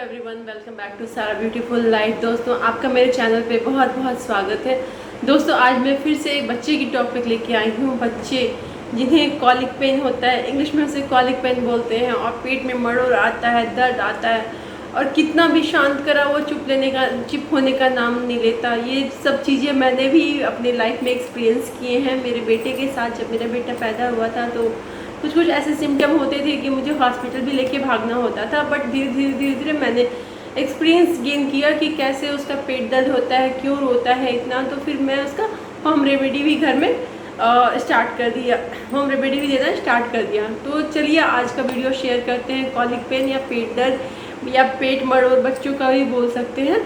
Everyone, welcome back to सारा beautiful life. दोस्तों, आपका मेरे चैनल पे बहुत बहुत स्वागत है। दोस्तों, आज मैं फिर से एक बच्चे की टॉपिक लेके आई हूँ। बच्चे जिन्हें कॉलिक पेन होता है, इंग्लिश में उसे कॉलिक पेन बोलते हैं, और पेट में मरोड़ आता है, दर्द आता है, और कितना भी शांत करा वो चुप होने का नाम नहीं लेता। ये सब चीज़ें मैंने भी अपने लाइफ में एक्सपीरियंस किए हैं मेरे बेटे के साथ। जब मेरा बेटा पैदा हुआ था तो कुछ ऐसे सिम्टम होते थे कि मुझे हॉस्पिटल भी लेके भागना होता था। बट धीरे धीरे मैंने एक्सपीरियंस गेन किया कि कैसे उसका पेट दर्द होता है, क्यों रोता है इतना। तो फिर मैं उसका होम रेमेडी भी घर में स्टार्ट कर दिया, होम रेमेडी भी देना स्टार्ट कर दिया। तो चलिए आज का वीडियो शेयर करते हैं। कॉलिक पेन या पेट दर्द या पेट मरोड़ बच्चों का भी बोल सकते हैं।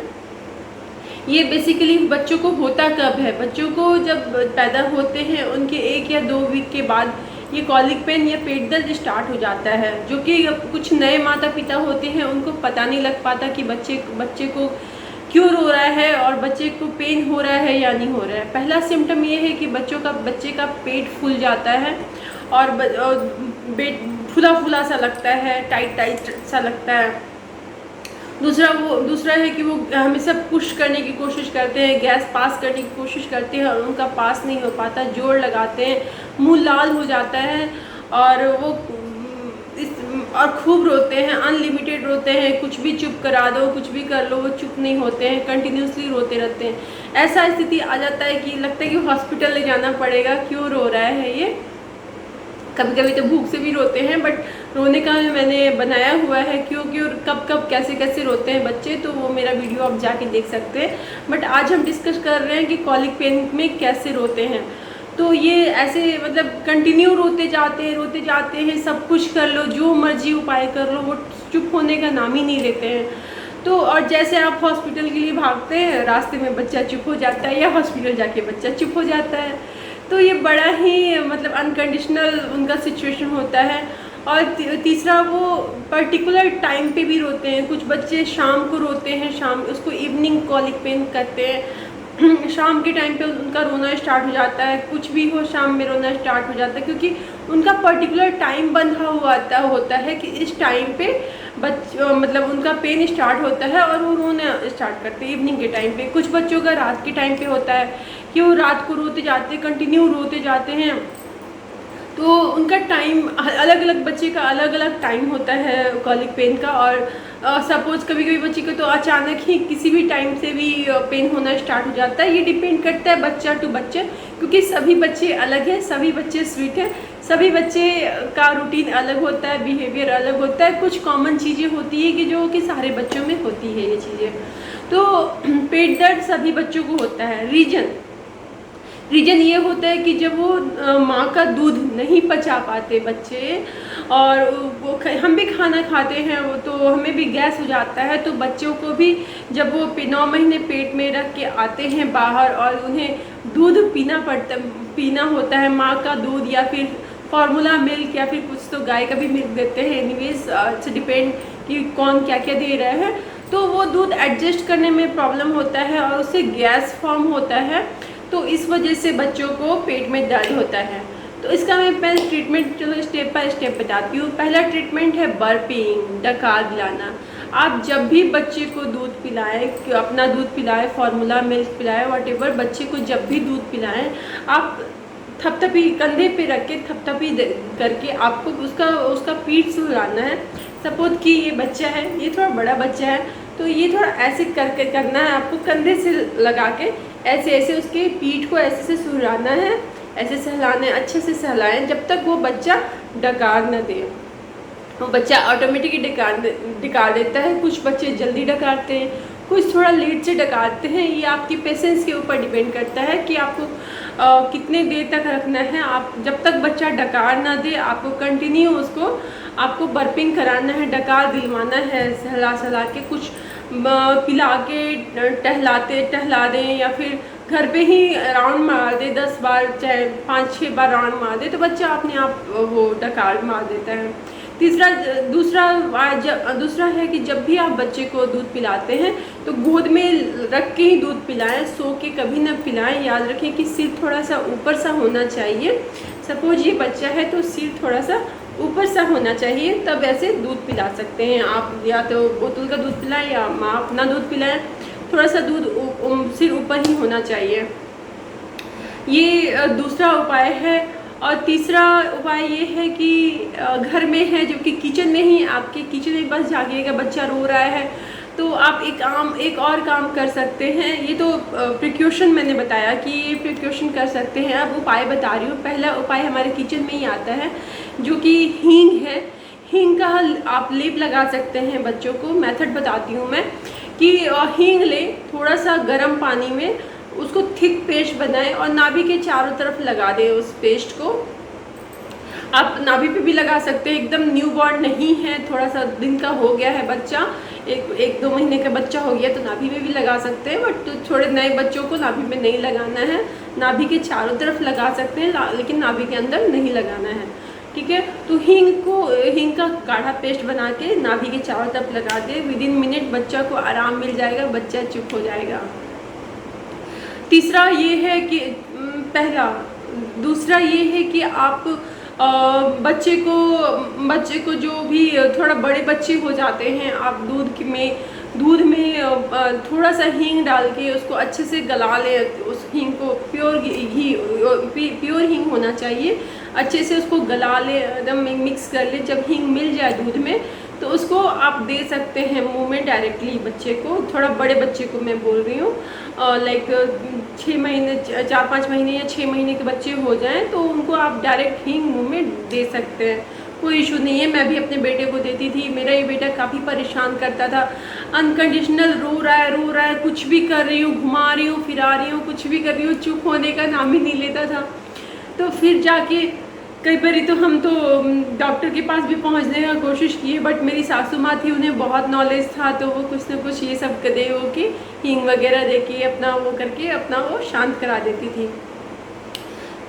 ये बेसिकली बच्चों को होता कब है? बच्चों को जब पैदा होते हैं उनके 1 या 2 वीक के बाद ये कॉलिक पेन या पेट दर्द स्टार्ट हो जाता है, जो कि कुछ नए माता पिता होते हैं उनको पता नहीं लग पाता कि बच्चे को क्यों रो रहा है और बच्चे को पेन हो रहा है या नहीं हो रहा है। पहला सिम्टम ये है कि बच्चे का पेट फूल जाता है और फूला फूला सा लगता है, टाइट सा लगता है। दूसरा है कि वो हमेशा पुश करने की कोशिश करते हैं, गैस पास करने की कोशिश करते हैं और उनका पास नहीं हो पाता, जोर लगाते हैं, मुंह लाल हो जाता है और वो और खूब रोते हैं, अनलिमिटेड रोते हैं। कुछ भी चुप करा दो, कुछ भी कर लो, वो चुप नहीं होते हैं, कंटिन्यूसली रोते रहते हैं। ऐसा स्थिति आ जाता है कि लगता है कि हॉस्पिटल ले जाना पड़ेगा, क्यों रो रहा है ये। कभी कभी तो भूख से भी रोते हैं, बट रोने का मैंने बनाया हुआ है क्योंकि और कब कैसे रोते हैं बच्चे, तो वो मेरा वीडियो आप जाके देख सकते हैं। बट आज हम डिस्कस कर रहे हैं कि कॉलिक पेन में कैसे रोते हैं। तो ये ऐसे मतलब कंटिन्यू रोते जाते हैं, सब कुछ कर लो, जो मर्जी उपाय कर लो, वो चुप होने का नाम ही नहीं लेते हैं। तो और जैसे आप हॉस्पिटल के लिए भागते हैं, रास्ते में बच्चा चुप हो जाता है या हॉस्पिटल जाके बच्चा चुप हो जाता है। तो ये बड़ा ही मतलब अनकंडीशनल उनका सिचुएशन होता है। और तीसरा, वो पर्टिकुलर टाइम पे भी रोते हैं। कुछ बच्चे शाम को रोते हैं, शाम उसको इवनिंग कॉलिक पेन कहते हैं। शाम के टाइम पे उनका रोना स्टार्ट हो जाता है, कुछ भी हो शाम में रोना स्टार्ट हो जाता है, क्योंकि उनका पर्टिकुलर टाइम बंधा हुआ होता है कि इस टाइम पे मतलब उनका पेन स्टार्ट होता है और वो रोना स्टार्ट करते हैं इवनिंग के टाइम पे। कुछ बच्चों का रात के टाइम पे होता है कि वो रात को रोते जाते, कंटिन्यू रोते जाते हैं। तो उनका टाइम अलग अलग, बच्चे का अलग अलग टाइम होता है कॉलिक पेन का। और सपोज कभी बच्चे को तो अचानक ही किसी भी टाइम से भी पेन होना स्टार्ट हो जाता है। ये डिपेंड करता है बच्चा टू बच्चे, क्योंकि सभी बच्चे अलग हैं, सभी बच्चे स्वीट हैं, सभी बच्चे का रूटीन अलग होता है, बिहेवियर अलग होता है। कुछ कॉमन चीज़ें होती है कि जो कि सारे बच्चों में होती है ये चीज़ें। तो पेट दर्द सभी बच्चों को होता है। रीजन ये होता है कि जब वो माँ का दूध नहीं पचा पाते बच्चे, और वो हम भी खाना खाते हैं वो, तो हमें भी गैस हो जाता है। तो बच्चों को भी जब वो 9 महीने पेट में रख के आते हैं बाहर और उन्हें दूध पीना होता है, माँ का दूध या फिर फार्मूला मिल्क या फिर कुछ तो गाय का भी मिल्क देते हैं। एनीवेज इट्स डिपेंड कि कौन क्या क्या दे रहा है। तो वो दूध एडजस्ट करने में प्रॉब्लम होता है और उससे गैस फॉर्म होता है। तो इस वजह से बच्चों को पेट में दर्द होता है। तो इसका मैं पहले ट्रीटमेंट चलो स्टेप बाय स्टेप बताती हूँ। पहला ट्रीटमेंट है बर्पिंग, डकार दिलाना। आप जब भी बच्चे को दूध पिलाएं, अपना दूध पिलाएं, फार्मूला मिल्क पिलाएं, व्हाटएवर, बच्चे को जब भी दूध पिलाएं, आप थपथपी कंधे पे रख के थपथपी करके आपको उसका पीठ सुलाना है। सपोज कि ये बच्चा है, ये थोड़ा बड़ा बच्चा है, तो ये थोड़ा ऐसे करके करना है आपको, कंधे से लगा के ऐसे उसके पीठ को ऐसे से सुलाना है, ऐसे सहलाना है, अच्छे से सहलाएं जब तक वो बच्चा डकार न दे। वो बच्चा ऑटोमेटिकली डकार देता है। कुछ बच्चे जल्दी डकारते हैं, कुछ थोड़ा लेट से डकारते हैं। ये आपकी पेशेंस के ऊपर डिपेंड करता है कि आपको कितने देर तक रखना है। आप जब तक बच्चा डकार ना दे, आपको कंटिन्यू आपको बर्पिंग कराना है, डकार दिलवाना है, सहला के, कुछ पिला के टहला दें या फिर घर पे ही राउंड मार दे 10 बार, चाहे 5-6 बार राउंड मार दे, तो बच्चा अपने आप वो डकार मार देता है। दूसरा है कि जब भी आप बच्चे को दूध पिलाते हैं तो गोद में रख के ही दूध पिलाएं, सो के कभी ना पिलाएं। याद रखें कि सिर थोड़ा सा ऊपर सा होना चाहिए। सपोज ये बच्चा है तो सिर थोड़ा सा ऊपर सा होना चाहिए, तब ऐसे दूध पिला सकते हैं आप। या तो बोतल का दूध पिलाएं या माँ अपना दूध पिलाएं, थोड़ा सा दूध सिर ऊपर ही होना चाहिए। ये दूसरा उपाय है। और तीसरा उपाय ये है कि घर में है जो कि किचन में ही, आपके किचन में बस जागिएगा बच्चा रो रहा है तो आप एक और काम कर सकते हैं। ये तो प्रिकॉशन मैंने बताया कि ये प्रिकॉशन कर सकते हैं। अब उपाय बता रही हूँ। पहला उपाय हमारे किचन में ही आता है जो कि हींग है। हींग का आप लेप लगा सकते हैं बच्चों को। मेथड बताती हूँ मैं कि हींग लें, थोड़ा सा गर्म पानी में उसको थिक पेस्ट बनाएं और नाभि के चारों तरफ लगा दें उस पेस्ट को। आप नाभि पे भी लगा सकते हैं, एकदम न्यू बॉर्न नहीं है, थोड़ा सा दिन का हो गया है बच्चा, एक 2 महीने का बच्चा हो गया तो नाभि में भी लगा सकते हैं, बट थोड़े नए बच्चों को नाभि में नहीं लगाना है। नाभि के चारों तरफ लगा सकते हैं लेकिन नाभि के अंदर नहीं लगाना है, ठीक है। तो हींग का गाढ़ा पेस्ट बना के नाभि के चारों तरफ लगा दे, विदिन मिनट बच्चा को आराम मिल जाएगा, बच्चा चुप हो जाएगा। तीसरा ये है कि दूसरा ये है कि आप बच्चे को जो भी थोड़ा बड़े बच्चे हो जाते हैं, आप दूध में थोड़ा सा हींग डाल के उसको अच्छे से गला ले। उस हींग को प्योर हींग होना चाहिए, अच्छे से उसको गला ले, एकदम मिक्स कर ले। जब हींग मिल जाए दूध में तो उसको आप दे सकते हैं मुंह में डायरेक्टली बच्चे को। थोड़ा बड़े बच्चे को मैं बोल रही हूँ, लाइक 4-5 महीने या 6 महीने के बच्चे हो जाएं तो उनको आप डायरेक्ट हींग मुंह में दे सकते हैं, कोई इशू नहीं है। मैं भी अपने बेटे को देती थी। मेरा ये बेटा काफ़ी परेशान करता था, अनकंडीशनल रो रहा है, कुछ भी कर रही हूँ, घुमा रही हूँ, फिरा रही हूँ, कुछ भी कर रही हूँ, चुप होने का नाम ही नहीं लेता था। तो फिर जाके कई बार तो हम तो डॉक्टर के पास भी पहुंचने का कोशिश की, बट मेरी सासू माँ थी, उन्हें बहुत नॉलेज था, तो वो कुछ ना कुछ ये सब दे हो के हींग वगैरह दे के अपना वो करके अपना वो शांत करा देती थी।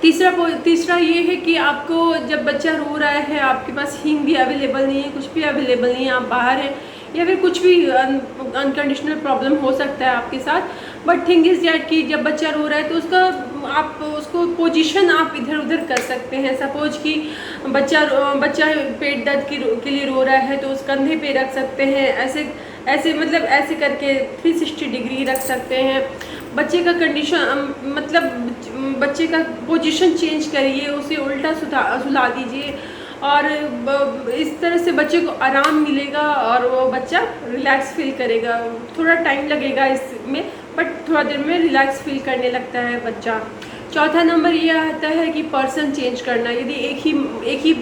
तीसरा ये है कि आपको जब बच्चा रो रहा है, आपके पास हींग भी अवेलेबल नहीं है, कुछ भी अवेलेबल नहीं है, आप बाहर हैं या फिर कुछ भी अनकंडीशनल प्रॉब्लम हो सकता है आपके साथ, बट थिंग इज़ दैट कि जब बच्चा रो रहा है तो उसको पोजीशन आप इधर उधर कर सकते हैं। सपोज कि बच्चा पेट दर्द के लिए रो रहा है तो उस कंधे पे रख सकते हैं, ऐसे मतलब ऐसे करके 360 डिग्री रख सकते हैं। बच्चे का कंडीशन मतलब बच्चे का पोजीशन चेंज करिए, उसे उल्टा सुला दीजिए और इस तरह से बच्चे को आराम मिलेगा और वो बच्चा रिलैक्स फील करेगा। थोड़ा टाइम लगेगा इसमें, बट थोड़ा देर में रिलैक्स फील करने लगता है बच्चा। चौथा नंबर ये आता है कि पर्सन चेंज करना। यदि एक ही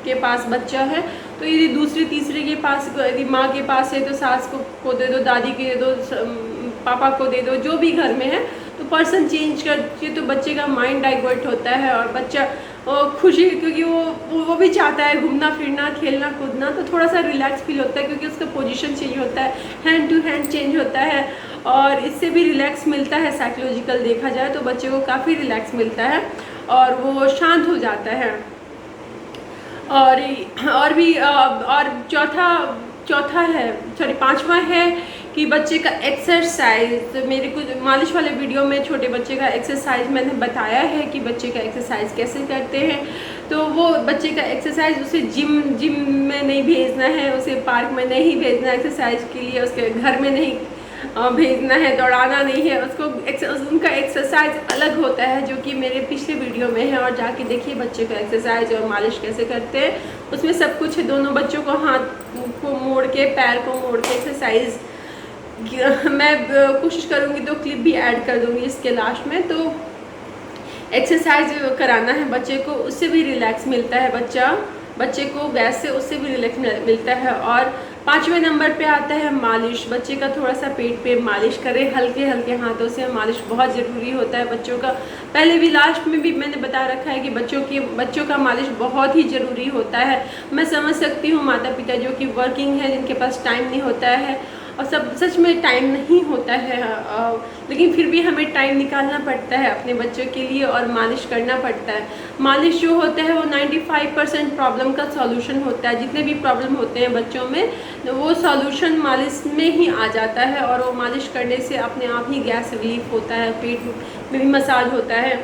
के पास बच्चा है तो यदि दूसरे तीसरे के पास, यदि माँ के पास है तो सास को दे दो, दादी के दे दो, पापा को दे दो, जो भी घर में है, तो पर्सन चेंज करके तो बच्चे का माइंड डाइवर्ट होता है और बच्चा खुशी, क्योंकि वो भी चाहता है घूमना फिरना, खेलना कूदना, तो थोड़ा सा रिलैक्स फील होता है क्योंकि उसका पोजीशन चेंज होता है, हैंड टू हैंड चेंज होता है और इससे भी रिलैक्स मिलता है। साइकोलॉजिकल देखा जाए तो बच्चे को काफ़ी रिलैक्स मिलता है और वो शांत हो जाता है। और पांचवा है कि बच्चे का एक्सरसाइज। मेरे कुछ मालिश वाले वीडियो में छोटे बच्चे का एक्सरसाइज मैंने बताया है कि बच्चे का एक्सरसाइज कैसे करते हैं। तो वो बच्चे का एक्सरसाइज, उसे जिम में नहीं भेजना है, उसे पार्क में नहीं भेजना एक्सरसाइज के लिए, उसके घर में नहीं भेजना है, दौड़ाना नहीं है उसको। उनका एक्सरसाइज अलग होता है जो कि मेरे पिछले वीडियो में है, और जाके देखिए बच्चे को एक्सरसाइज और मालिश कैसे करते हैं, उसमें सब कुछ है। दोनों बच्चों को हाथ को मोड़ के, पैर को मोड़ के एक्सरसाइज मैं कोशिश करूँगी तो क्लिप भी ऐड कर दूँगी इसके लास्ट में। तो एक्सरसाइज कराना है बच्चे को, उससे भी रिलैक्स मिलता है बच्चे को गैस से, उससे भी रिलैक्स मिलता है। और 5वें नंबर पे आता है मालिश। बच्चे का थोड़ा सा पेट पे मालिश करें, हल्के हल्के हाथों से। मालिश बहुत ज़रूरी होता है बच्चों का। पहले भी लास्ट में भी मैंने बता रखा है कि बच्चों का मालिश बहुत ही ज़रूरी होता है। मैं समझ सकती हूँ माता पिता जो कि वर्किंग है, जिनके पास टाइम नहीं होता है, और सच में टाइम नहीं होता है, लेकिन फिर भी हमें टाइम निकालना पड़ता है अपने बच्चों के लिए और मालिश करना पड़ता है। मालिश जो होता है वो 95% प्रॉब्लम का सॉल्यूशन होता है। जितने भी प्रॉब्लम होते हैं बच्चों में, वो सॉल्यूशन मालिश में ही आ जाता है, और वो मालिश करने से अपने आप ही गैस रिलीफ होता है, पेट में भी मसाज होता है।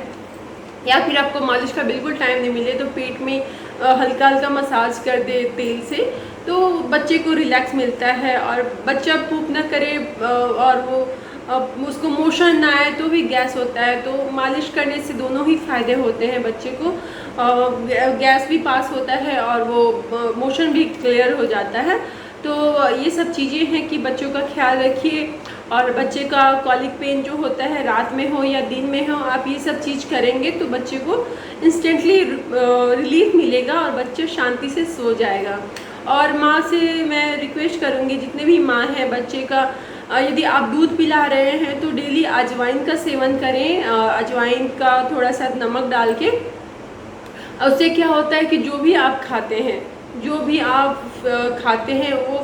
या फिर आपको मालिश का बिल्कुल टाइम नहीं मिले तो पेट में हल्का हल्का मसाज कर दे तेल से, तो बच्चे को रिलैक्स मिलता है। और बच्चा पूप ना करे और वो उसको मोशन ना आए तो भी गैस होता है, तो मालिश करने से दोनों ही फ़ायदे होते हैं। बच्चे को गैस भी पास होता है और वो मोशन भी क्लियर हो जाता है। तो ये सब चीज़ें हैं कि बच्चों का ख्याल रखिए। और बच्चे का कॉलिक पेन जो होता है रात में हो या दिन में हो, आप ये सब चीज़ करेंगे तो बच्चे को इंस्टेंटली रिलीफ मिलेगा और बच्चा शांति से सो जाएगा। और माँ से मैं रिक्वेस्ट करूँगी, जितने भी माँ हैं बच्चे का, यदि आप दूध पिला रहे हैं तो डेली अजवाइन का सेवन करें। अजवाइन का थोड़ा सा नमक डाल के, उससे क्या होता है कि जो भी आप खाते हैं, जो भी आप खाते हैं वो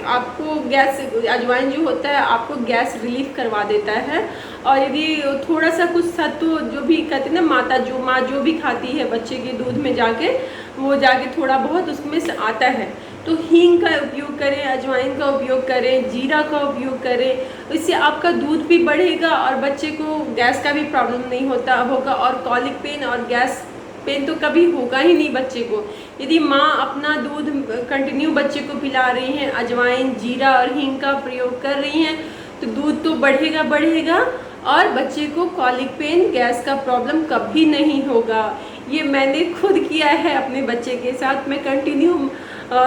आपको गैस, अजवाइन जो होता है आपको गैस रिलीफ करवा देता है। और यदि थोड़ा सा कुछ सत्व जो भी कहते हैं ना, माँ जो भी खाती है बच्चे के दूध में जाके, वो जाके थोड़ा बहुत उसमें से आता है, तो हींग का उपयोग करें, अजवाइन का उपयोग करें, जीरा का उपयोग करें। इससे आपका दूध भी बढ़ेगा और बच्चे को गैस का भी प्रॉब्लम नहीं होगा। और कॉलिक पेन और गैस पेन तो कभी होगा ही नहीं बच्चे को, यदि माँ अपना दूध कंटिन्यू बच्चे को पिला रही हैं, अजवाइन, जीरा और हींग का प्रयोग कर रही हैं, तो दूध तो बढ़ेगा और बच्चे को कॉलिक पेन, गैस का प्रॉब्लम कभी नहीं होगा। ये मैंने खुद किया है अपने बच्चे के साथ। मैं कंटिन्यू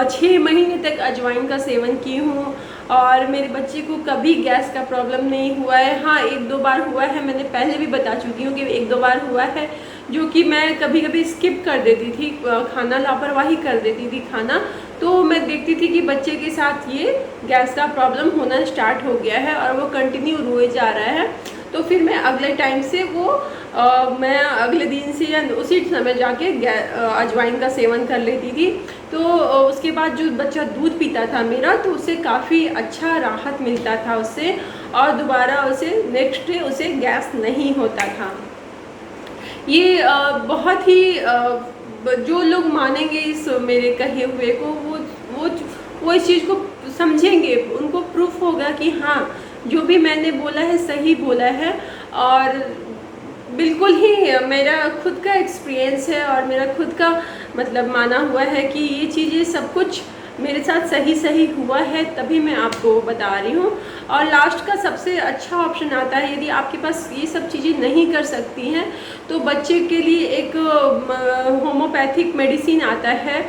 6 महीने तक अजवाइन का सेवन की हूँ और मेरे बच्चे को कभी गैस का प्रॉब्लम नहीं हुआ है। हाँ, 1-2 बार हुआ है, मैंने पहले भी बता चुकी हूँ कि 1-2 बार हुआ है, जो कि मैं कभी कभी स्किप कर देती थी खाना, लापरवाही कर देती थी खाना। तो मैं देखती थी कि बच्चे के साथ ये गैस का प्रॉब्लम होना स्टार्ट हो गया है और वो कंटिन्यू रोए जा रहा है। तो फिर मैं अगले टाइम से मैं अगले दिन से या उसी समय जाके अजवाइन का सेवन कर लेती थी। तो उसके बाद जो बच्चा दूध पीता था मेरा, तो उससे काफ़ी अच्छा राहत मिलता था उससे, और दोबारा उसे नेक्स्ट डे उसे गैस नहीं होता था। ये बहुत ही जो लोग मानेंगे इस मेरे कहे हुए को, वो इस चीज़ को समझेंगे, उनको प्रूफ होगा कि हाँ, जो भी मैंने बोला है सही बोला है। और बिल्कुल ही मेरा खुद का एक्सपीरियंस है और मेरा खुद का मतलब माना हुआ है कि ये चीज़ें सब कुछ मेरे साथ सही हुआ है, तभी मैं आपको बता रही हूँ। और लास्ट का सबसे अच्छा ऑप्शन आता है, यदि आपके पास ये सब चीज़ें नहीं कर सकती हैं तो बच्चे के लिए एक होम्योपैथिक मेडिसिन आता है,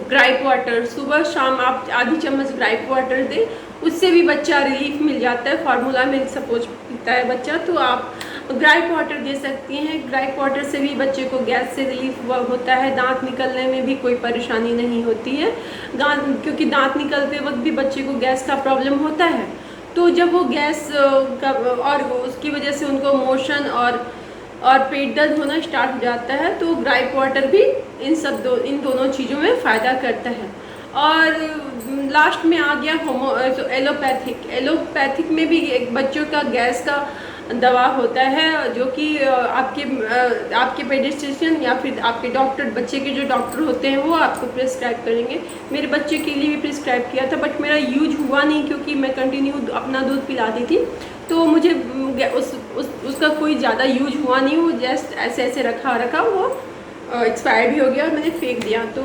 ग्राइप वाटर। सुबह शाम आप आधी चम्मच ग्राइप वाटर दें, उससे भी बच्चा रिलीफ मिल जाता है। फार्मूला मिल्क सपोज पीता है बच्चा, तो आप ग्राइप वाटर दे सकती हैं। ग्राइप वाटर से भी बच्चे को गैस से रिलीफ होता है। दांत निकलने में भी कोई परेशानी नहीं होती है, क्योंकि दांत निकलते वक्त भी बच्चे को गैस का प्रॉब्लम होता है। तो जब वो गैस का और उसकी वजह से उनको मोशन और पेट दर्द होना स्टार्ट हो जाता है, तो ग्राइप वाटर भी इन दोनों चीज़ों में फ़ायदा करता है। और लास्ट में आ गया एलोपैथिक में भी एक बच्चों का गैस का दवा होता है, जो कि आपके पेडियाट्रिशियन या फिर आपके डॉक्टर, बच्चे के जो डॉक्टर होते हैं, वो आपको प्रिस्क्राइब करेंगे। मेरे बच्चे के लिए भी प्रिस्क्राइब किया था, बट मेरा यूज हुआ नहीं क्योंकि मैं कंटिन्यू अपना दूध पिलाती थी, तो मुझे उसका कोई ज़्यादा यूज हुआ नहीं। वो जस्ट ऐसे रखा वो एक्सपायर भी हो गया और मैंने फेंक दिया। तो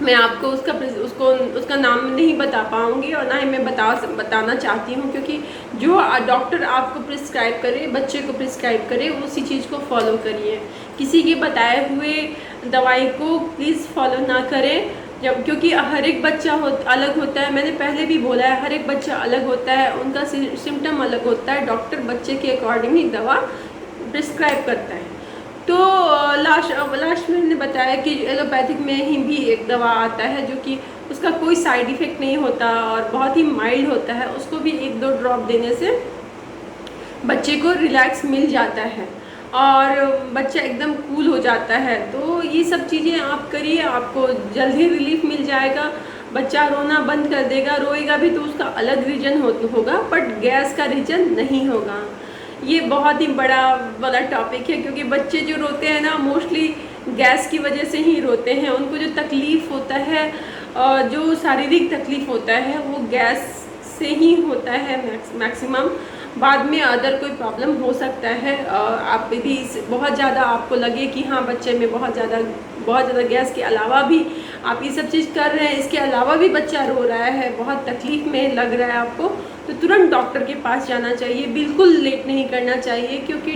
मैं आपको उसका नाम नहीं बता पाऊँगी और ना ही मैं बताना चाहती हूँ, क्योंकि जो डॉक्टर आपको प्रिस्क्राइब करे, बच्चे को प्रिस्क्राइब करे, उसी चीज़ को फॉलो करिए। किसी के बताए हुए दवाई को प्लीज़ फॉलो ना करें, क्योंकि हर एक बच्चा अलग होता है। मैंने पहले भी बोला है, हर एक बच्चा अलग होता है, उनका सिम्टम अलग होता है। डॉक्टर बच्चे के अकॉर्डिंग ही दवा प्रिस्क्राइब करता है। तो लास्ट में मैंने बताया कि एलोपैथिक में ही भी एक दवा आता है, जो कि उसका कोई साइड इफ़ेक्ट नहीं होता और बहुत ही माइल्ड होता है। उसको भी 1-2 ड्रॉप देने से बच्चे को रिलैक्स मिल जाता है और बच्चा एकदम कूल हो जाता है। तो ये सब चीज़ें आप करिए, आपको जल्द ही रिलीफ मिल जाएगा। बच्चा रोना बंद कर देगा, रोएगा भी तो उसका अलग रीज़न होगा, बट गैस का रीज़न नहीं होगा। ये बहुत ही बड़ा टॉपिक है, क्योंकि बच्चे जो रोते हैं ना, मोस्टली गैस की वजह से ही रोते हैं। उनको जो तकलीफ़ होता है, जो शारीरिक तकलीफ़ होता है, वो गैस से ही होता है मैक्सिमम। बाद में अदर कोई प्रॉब्लम हो सकता है। आप भी बहुत ज़्यादा आपको लगे कि हाँ बच्चे में बहुत ज़्यादा गैस के अलावा भी आप ये सब चीज़ कर रहे हैं, इसके अलावा भी बच्चा रो रहा है, बहुत तकलीफ़ में लग रहा है आपको, तो तुरंत डॉक्टर के पास जाना चाहिए। बिल्कुल लेट नहीं करना चाहिए, क्योंकि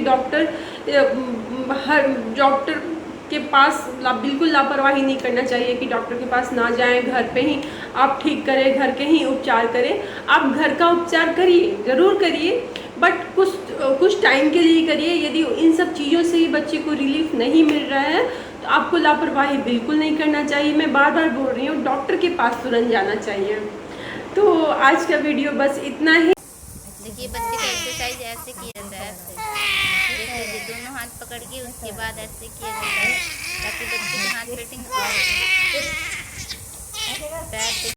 डॉक्टर के पास बिल्कुल लापरवाही नहीं करना चाहिए कि डॉक्टर के पास ना जाएं, घर पे ही आप ठीक करें, घर के ही उपचार करें। आप घर का उपचार करिए, ज़रूर करिए, बट कुछ टाइम के लिए करिए। यदि इन सब चीज़ों से ही बच्चे को रिलीफ नहीं मिल रहा है तो आपको लापरवाही बिल्कुल नहीं करना चाहिए। मैं बार बार बोल रही हूँ, डॉक्टर के पास तुरंत जाना चाहिए। तो आज का वीडियो बस इतना ही। देखिए बच्चे का एक्सरसाइज ऐसे किया जाता है, देखिए दोनों हाथ पकड़ के उसके बाद ऐसे किया जाता है ताकि बच्चे के हाथ फिटिंग और